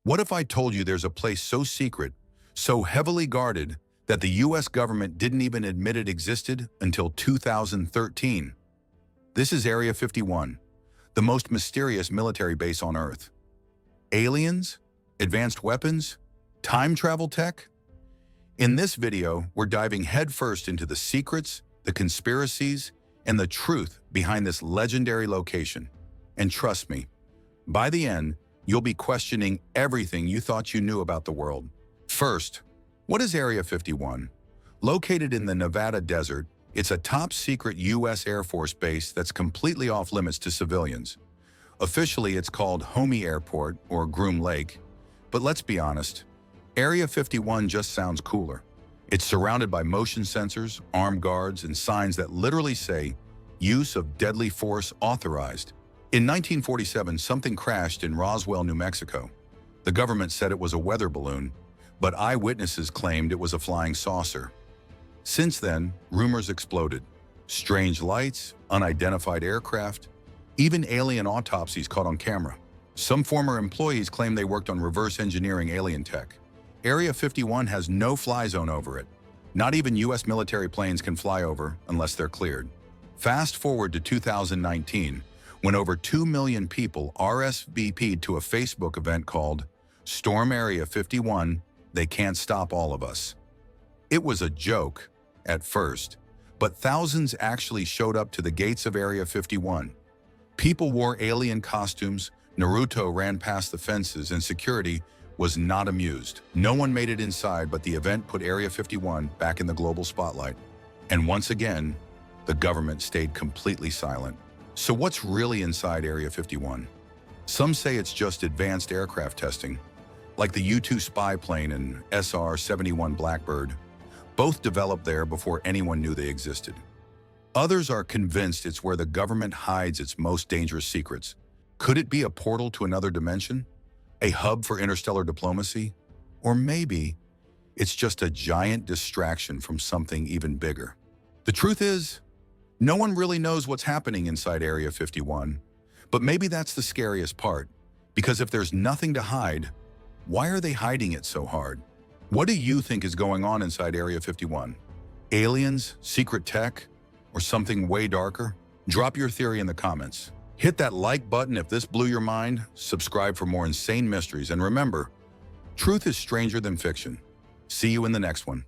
What if I told you there's a place so secret, so heavily guarded, that the US government didn't even admit it existed until 2013? This is Area 51, the most mysterious military base on Earth. Aliens? Advanced weapons? Time travel tech? In this video, we're diving headfirst into the secrets, the conspiracies, and the truth behind this legendary location. And trust me, by the end, you'll be questioning everything you thought you knew about the world. First, what is Area 51? Located in the Nevada desert, it's a top-secret U.S. Air Force base that's completely off-limits to civilians. Officially, it's called Homey Airport or Groom Lake, but let's be honest, Area 51 just sounds cooler. It's surrounded by motion sensors, armed guards, and signs that literally say, "Use of deadly force authorized." In 1947, something crashed in Roswell, New Mexico. The government said it was a weather balloon, but eyewitnesses claimed it was a flying saucer. Since then, rumors exploded. Strange lights, unidentified aircraft, even alien autopsies caught on camera. Some former employees claim they worked on reverse engineering alien tech. Area 51 has no fly zone over it. Not even U.S. military planes can fly over unless they're cleared. Fast forward to 2019, when over 2 million people RSVP'd to a Facebook event called Storm Area 51, They Can't Stop All of Us. It was a joke at first, but thousands actually showed up to the gates of Area 51. People wore alien costumes, Naruto ran past the fences, and security was not amused. No one made it inside, but the event put Area 51 back in the global spotlight. And once again, the government stayed completely silent. So what's really inside Area 51? Some say it's just advanced aircraft testing, like the U-2 spy plane and SR-71 Blackbird, both developed there before anyone knew they existed. Others are convinced it's where the government hides its most dangerous secrets. Could it be a portal to another dimension? A hub for interstellar diplomacy? Or maybe it's just a giant distraction from something even bigger. The truth is, no one really knows what's happening inside Area 51, but maybe that's the scariest part, because if there's nothing to hide, why are they hiding it so hard? What do you think is going on inside Area 51? Aliens, secret tech, or something way darker? Drop your theory in the comments. Hit that like button if this blew your mind, subscribe for more insane mysteries, and remember, truth is stranger than fiction. See you in the next one.